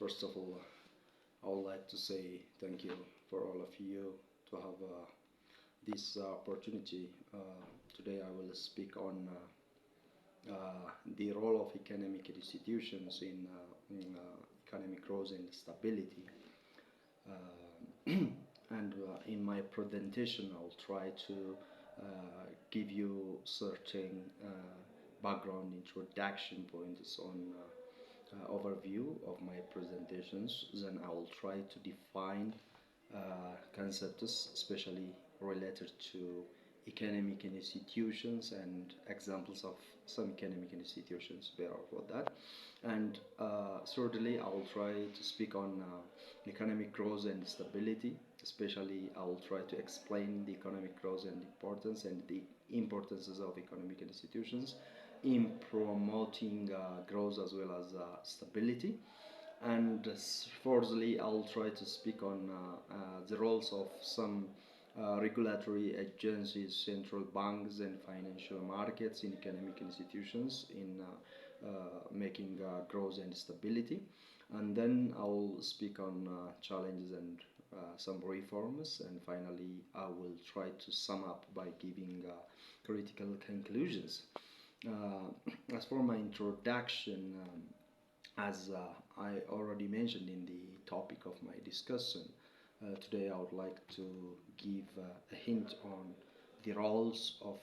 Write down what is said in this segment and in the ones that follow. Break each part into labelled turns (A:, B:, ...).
A: First of all, I would like to say thank you for all of you to have this opportunity. Today, I will speak on the role of economic institutions in economic growth and stability. And in my presentation, I'll try to give you certain background introduction points on overview of my presentations. Then I will try to define concepts, especially related to economic institutions and examples of some economic institutions better for that. And thirdly, I will try to speak on economic growth and stability. Especially, I will try to explain the economic growth and importance and the importances of economic institutions in promoting growth as well as stability. And fourthly, I'll try to speak on the roles of some regulatory agencies, central banks, and financial markets in economic institutions in making growth and stability. And then I'll speak on challenges and some reforms. And finally, I will try to sum up by giving critical conclusions. As for my introduction, as I already mentioned in the topic of my discussion, today I would like to give a hint on the roles of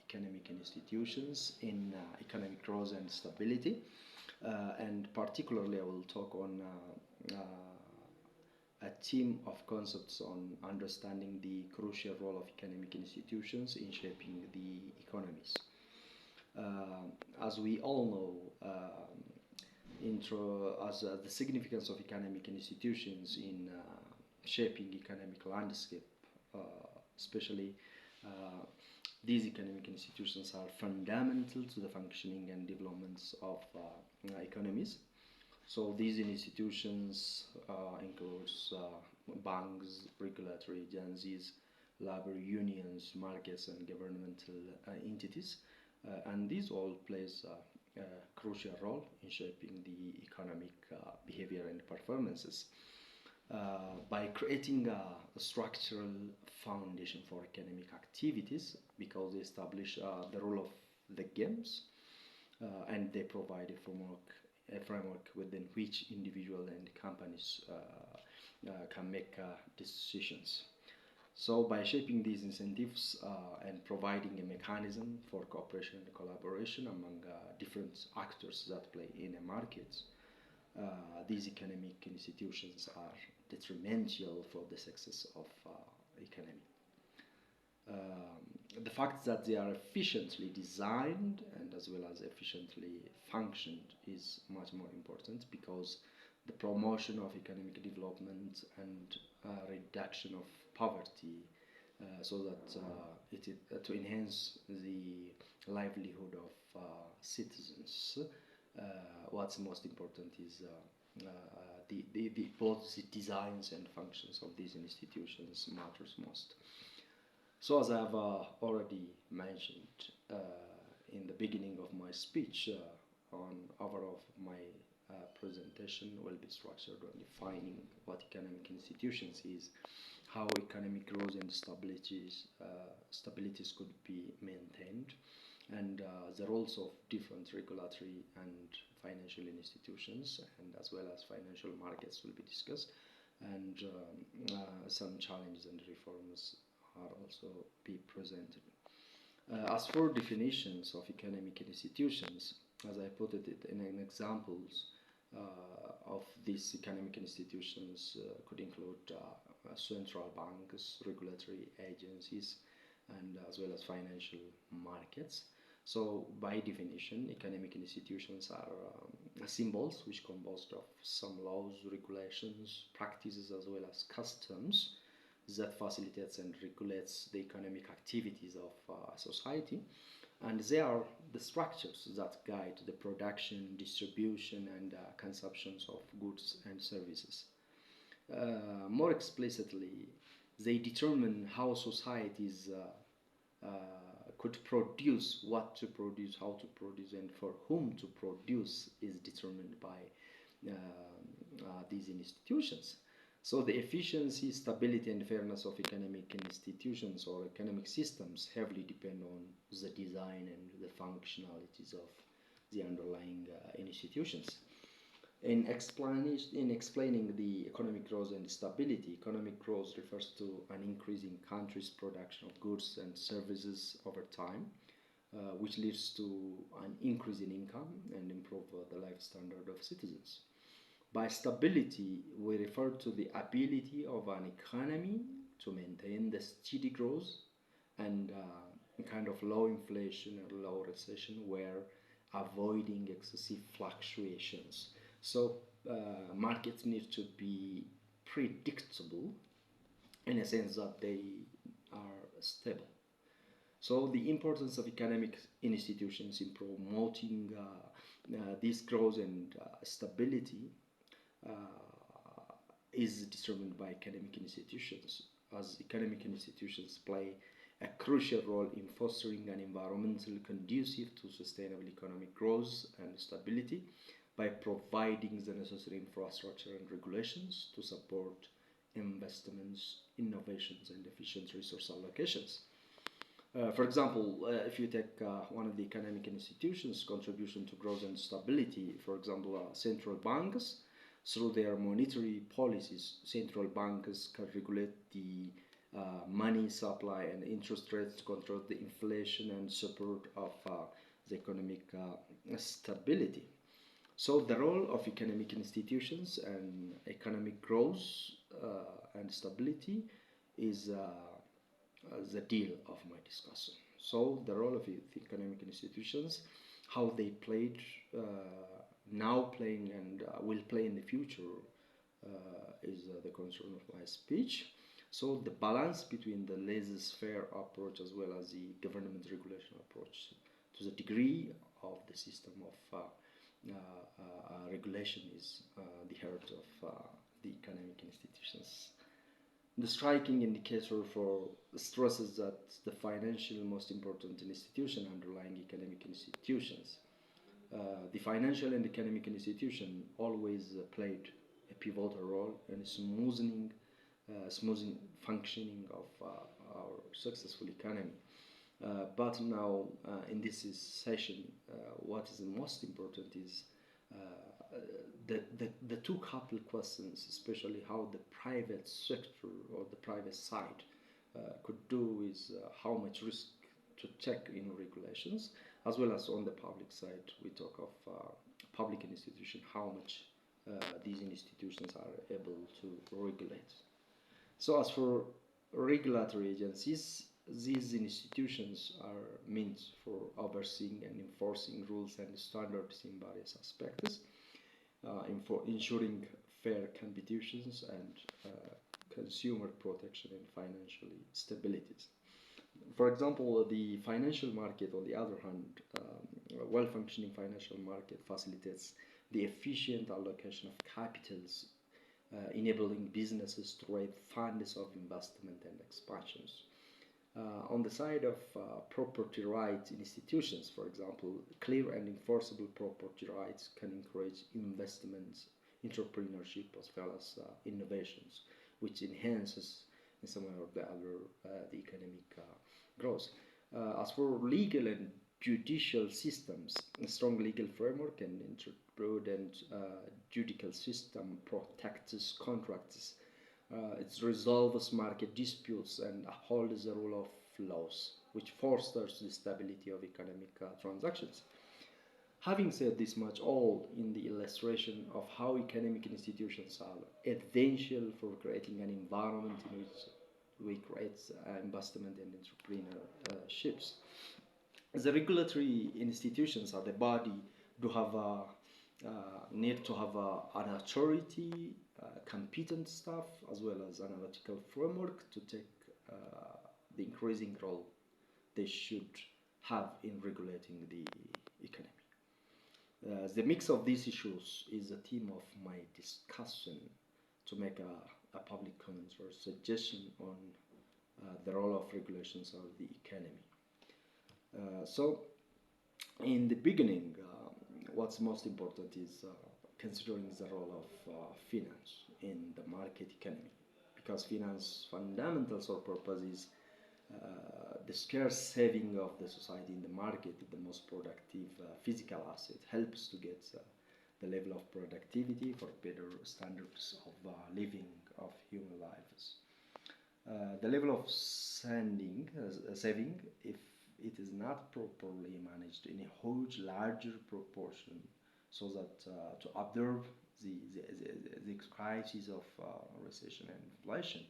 A: economic institutions in economic growth and stability. And particularly, I will talk on a theme of concepts on understanding the crucial role of economic institutions in shaping the economies. As we all know, the significance of economic institutions in shaping economic landscape, uh, especially these economic institutions are fundamental to the functioning and developments of economies. So these institutions includes banks, regulatory agencies, labor unions, markets, and governmental entities, and these all plays a crucial role in shaping the economic behavior and performances. By creating a structural foundation for economic activities, because they establish the rule of the games, and they provide a framework within which individual and companies can make decisions. So, by shaping these incentives and providing a mechanism for cooperation and collaboration among different actors that play in a market, these economic institutions are detrimental for the success of economy. The fact that they are efficiently designed and as well as efficiently functioned is much more important, because the promotion of economic development and reduction of poverty, so that to enhance the livelihood of citizens. What's most important is both the designs and functions of these institutions matters most. So, as I have already mentioned in the beginning of my speech, on overall of my presentation will be structured on defining what economic institutions is, how economic growth and stabilities could be maintained, and the roles of different regulatory and financial institutions, and as well as financial markets will be discussed, and some challenges and reforms are also be presented. As for definitions of economic institutions, as I put it in examples of these economic institutions could include central banks, regulatory agencies, and as well as financial markets. So, by definition, economic institutions are symbols which composed of some laws, regulations, practices, as well as customs that facilitates and regulates the economic activities of society, and they are the structures that guide the production, distribution, and consumptions of goods and services. More explicitly, they determine how societies could produce, what to produce, how to produce, and for whom to produce is determined by these institutions. So the efficiency, stability, and fairness of economic institutions or economic systems heavily depend on the design and the functionalities of the underlying institutions. In explaining the economic growth and stability, economic growth refers to an increase in countries' production of goods and services over time, which leads to an increase in income and improve the life standard of citizens. By stability, we refer to the ability of an economy to maintain the steady growth and kind of low inflation and low recession, where avoiding excessive fluctuations. So markets need to be predictable in a sense that they are stable. So the importance of economic institutions in promoting this growth and stability uh, is determined by academic institutions, as economic institutions play a crucial role in fostering an environment conducive to sustainable economic growth and stability by providing the necessary infrastructure and regulations to support investments, innovations, and efficient resource allocations. For example, if you take one of the economic institutions' contribution to growth and stability, for example, central banks, through their monetary policies, central banks can regulate the money supply and interest rates to control the inflation and support of the economic stability. So the role of economic institutions and economic growth and stability is the deal of my discussion. So the role of the economic institutions, how they played, now playing, and will play in the future is the concern of my speech. So the balance between the laissez-faire approach as well as the government regulation approach, to the degree of the system of regulation, is the heart of the economic institutions. The striking indicator for stresses that the financial most important institution underlying economic institutions. The financial and economic institution always played a pivotal role in smoothing functioning of our successful economy. But now, in this session, what is the most important is the two couple questions, especially how the private sector or the private side could do is how much risk to take in regulations, as well as on the public side, we talk of public institution, how much these institutions are able to regulate. So as for regulatory agencies, these institutions are meant for overseeing and enforcing rules and standards in various aspects, for ensuring fair competitions and consumer protection and financial stability. For example, the financial market, on the other hand, a well-functioning financial market facilitates the efficient allocation of capitals, enabling businesses to raise funds of investment and expansions. On the side of property rights institutions, for example, clear and enforceable property rights can encourage investments, entrepreneurship, as well as innovations, which enhances in some way or the other the economic growth. As for legal and judicial systems, a strong legal framework and prudent judicial system protects contracts. It resolves market disputes and upholds the rule of laws, which fosters the stability of economic transactions. Having said this much, all in the illustration of how economic institutions are essential for creating an environment in which we create investment and entrepreneurships. The regulatory institutions are the body to have a need to have an authority, competent staff, as well as analytical framework to take the increasing role they should have in regulating the economy. The mix of these issues is the theme of my discussion to make a public comment or suggestion on the role of regulations of the economy. So, in the beginning, what's most important is considering the role of finance in the market economy, because finance fundamentals or purpose is the scarce saving of the society in the market, the most productive physical asset, helps to get the level of productivity for better standards of living of human lives. The level of saving, if it is not properly managed in a huge, larger proportion, so that to observe the crisis of recession and inflation,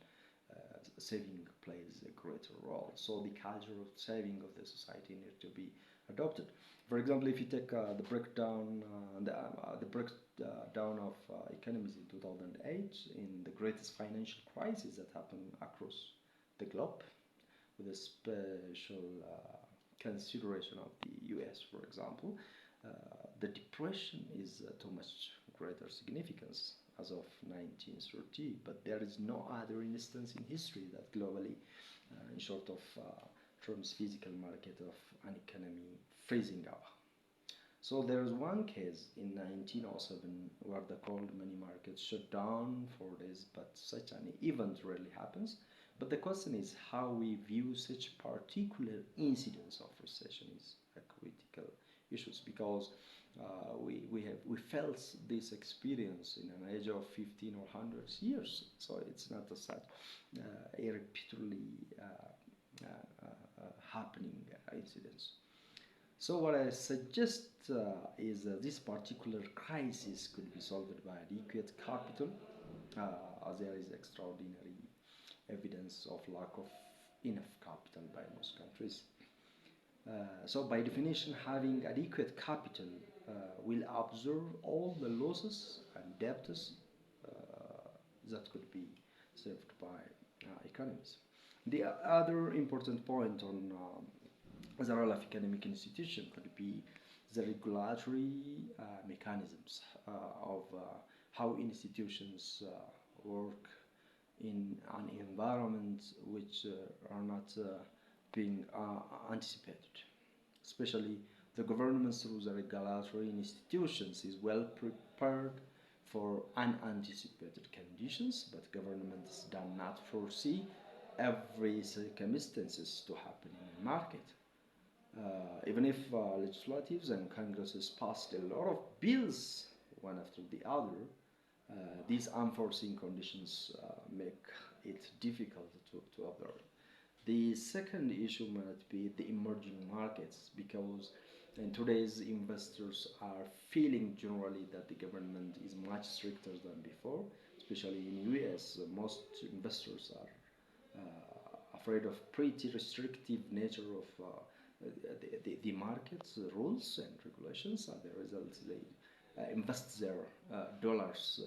A: saving plays a greater role. So the culture of saving of the society needs to be adopted. For example, if you take the breakdown of economies in 2008, in the greatest financial crisis that happened across the globe, with a special consideration of the US, for example, the depression is too much greater significance as of 1930, but there is no other instance in history that globally, in short of terms physical market of an economy freezing up. So there is one case in 1907 where the cold money market shut down for days, but such an event rarely happens. But the question is how we view such particular incidents of recession is a critical issue, because we felt this experience in an age of 15 or 100 years, so it's not a such a repeatedly happening incidents. So what I suggest is this particular crisis could be solved by adequate capital, as there is extraordinary evidence of lack of enough capital by most countries. So by definition, having adequate capital will absorb all the losses and debts that could be served by economies. The other important point on the role of economic institution could be the regulatory mechanisms of how institutions work in an environment which are not being anticipated. Especially the government through the regulatory institutions is well prepared for unanticipated conditions, but governments do not foresee every circumstances to happen in a market. Even if legislatives and congresses passed a lot of bills one after the other, these unforeseen conditions make it difficult to observe. The second issue might be the emerging markets, because in today's investors are feeling generally that the government is much stricter than before, especially in US. Most investors are afraid of pretty restrictive nature of the market's rules and regulations. As a result, they invest their dollars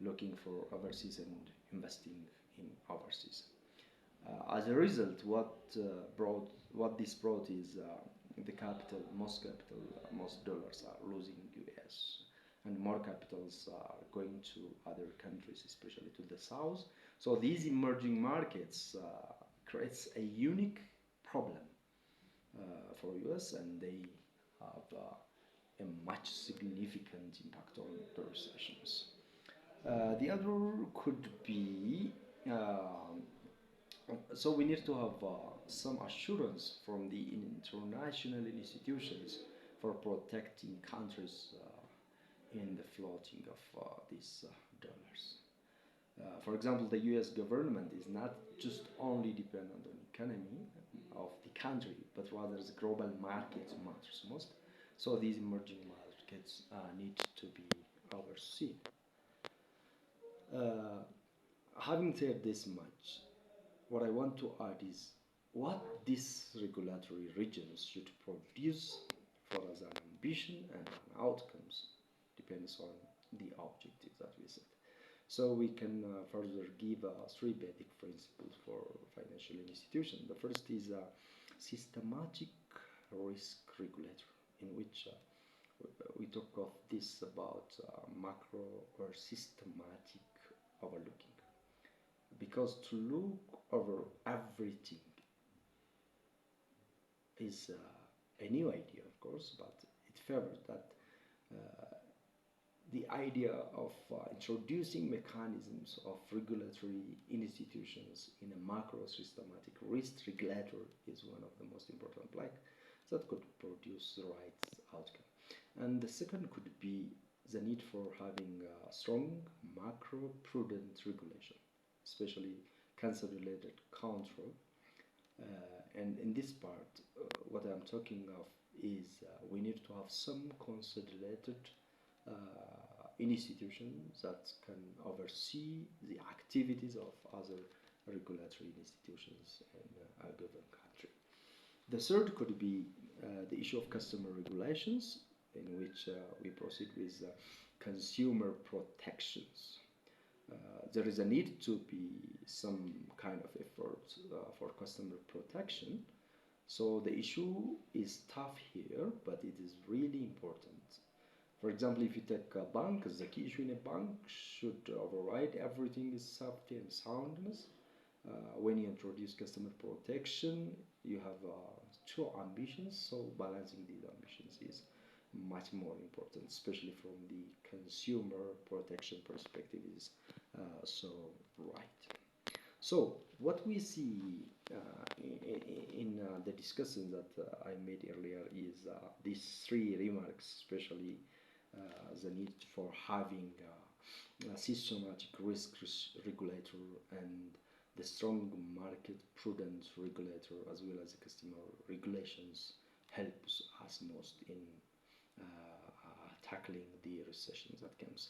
A: looking for overseas and investing in overseas. As a result, what this brought is most dollars are losing US, and more capitals are going to other countries, especially to the south. So these emerging markets creates a unique problem for US, and they have a much significant impact on the recessions. The other could be so we need to have some assurance from the international institutions for protecting countries in the floating of these dollars. For example, the U.S. government is not just only dependent on economy of the country, but rather the global market matters most. So these emerging markets need to be overseen. Uh, Having said this much, what I want to add is what these regulatory regions should produce for us an ambition and an outcomes depends on the objective that we set. So we can further give three basic principles for financial institutions. The first is a systematic risk regulator, in which we talk of this about macro or systematic overlooking. Because to look over everything is a new idea, of course, but it favors that The idea of introducing mechanisms of regulatory institutions in a macro systematic risk regulator is one of the most important planks that could produce the right outcome. And the second could be the need for having strong macro prudent regulation, especially cancer related control. And in this part, what I'm talking of is we need to have some consolidated institutions that can oversee the activities of other regulatory institutions in a given country. The third could be the issue of customer regulations, in which we proceed with consumer protections. There is a need to be some kind of effort for customer protection. So the issue is tough here, but it is really important. For example, if you take a bank, the key issue in a bank should override everything is safety and soundness. When you introduce customer protection, you have two ambitions, so balancing these ambitions is much more important, especially from the consumer protection perspective is so right. So what we see in the discussion that I made earlier is these three remarks, especially the need for having a systematic risk regulator and the strong market prudent regulator as well as the customer regulations helps us most in tackling the recessions that comes.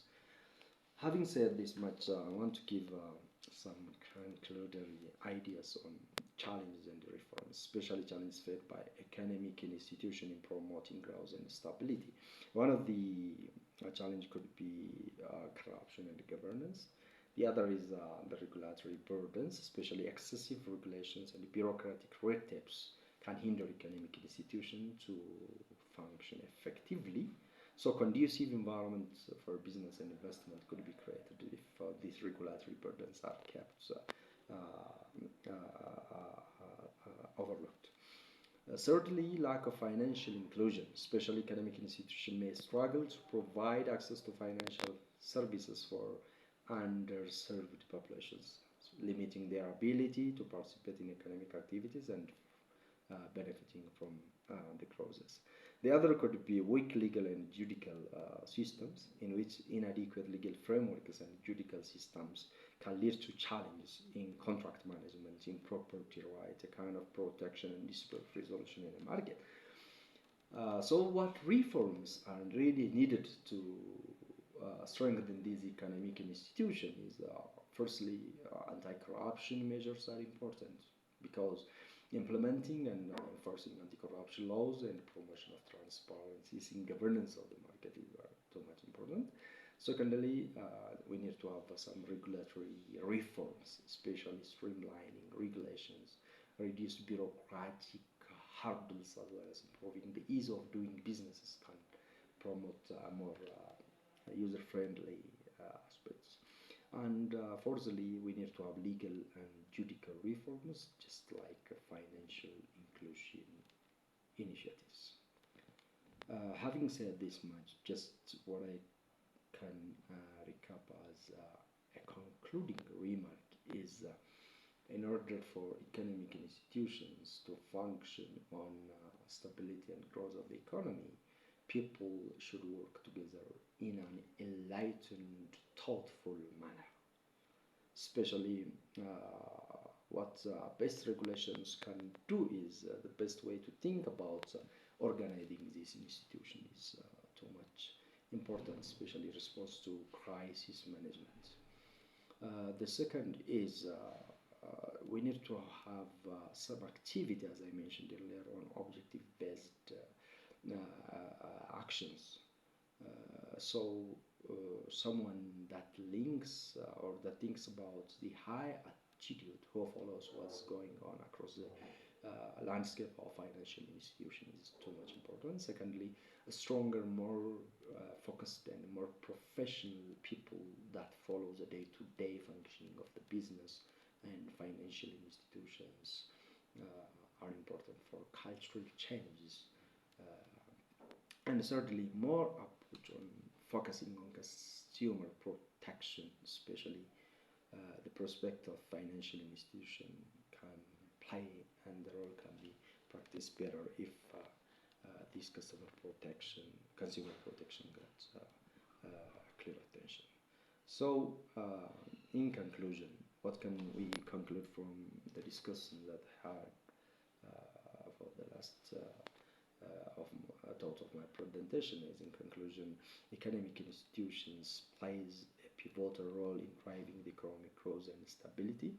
A: Having said this much, I want to give some concluding ideas on challenges and reforms, especially challenges faced by economic institutions in promoting growth and stability. One of the challenge could be corruption and governance. The other is the regulatory burdens, especially excessive regulations and bureaucratic red tapes can hinder economic institutions to function effectively. So conducive environment for business and investment could be created if these regulatory burdens are kept overlooked. Thirdly, lack of financial inclusion, especially economic institutions may struggle to provide access to financial services for underserved populations, limiting their ability to participate in economic activities and benefiting from the clauses. The other could be weak legal and judicial systems, in which inadequate legal frameworks and judicial systems can lead to challenges in contract management, in property rights, a kind of protection and dispute resolution in the market. So what reforms are really needed to strengthen these economic institutions is firstly anti-corruption measures are important because implementing and enforcing anti-corruption laws and promotion of transparency in governance of the market is too much important. Secondly, we need to have some regulatory reforms, especially streamlining regulations, reduce bureaucratic hurdles, as well as improving the ease of doing businesses can promote more user-friendly aspects. And fourthly, we need to have legal and judicial reforms, just like financial inclusion initiatives. Having said this much, just what I can recap as a concluding remark is in order for economic institutions to function on stability and growth of the economy, people should work together in an enlightened, thoughtful manner. Especially what best regulations can do is the best way to think about organizing this institution is too much important, especially response to crisis management. The second is we need to have some activity, as I mentioned earlier, on objective-based actions. Someone that links or that thinks about the high attitude who follows what's going on across the landscape of financial institutions is too much important. Secondly, a stronger, more focused and more professional people that follow the day-to-day functioning of the business and financial institutions are important for cultural changes. And thirdly, more on focusing on consumer protection, especially the prospect of financial institution can play and the role can be practiced better if this consumer protection gets clear attention. So, in conclusion, what can we conclude from the discussion that I had for the last of thought of my presentation is, in conclusion, economic institutions plays a pivotal role in driving the economic growth and stability.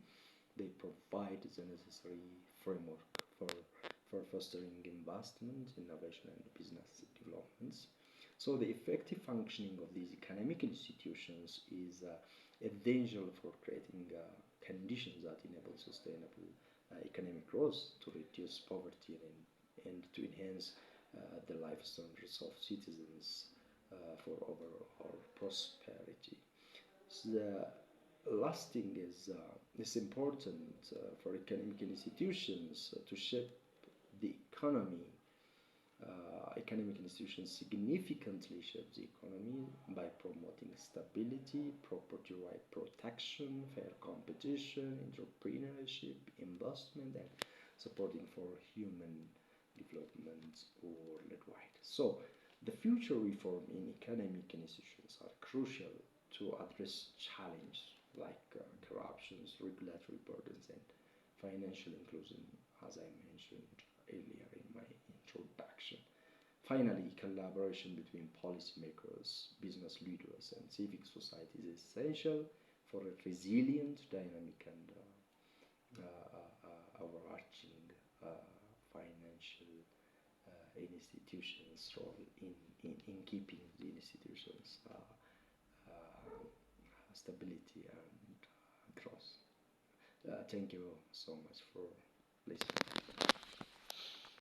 A: They provide the necessary framework for fostering investment, innovation, and business developments. So the effective functioning of these economic institutions is essential for creating conditions that enable sustainable economic growth, to reduce poverty and to enhance the life standards of citizens for overall prosperity. So the last thing is it's important for economic institutions to shape the economy. Economic institutions significantly shape the economy by promoting stability, property right protection, fair competition, entrepreneurship, investment, and supporting for human development worldwide. So, the future reform in economic institutions are crucial to address challenges like corruptions, regulatory burdens, and financial inclusion, as I mentioned earlier in my introduction. Finally, collaboration between policymakers, business leaders, and civic society is essential for a resilient, dynamic, and overarching financial institutions' role in keeping the institutions' stability and growth. Thank you so much for listening.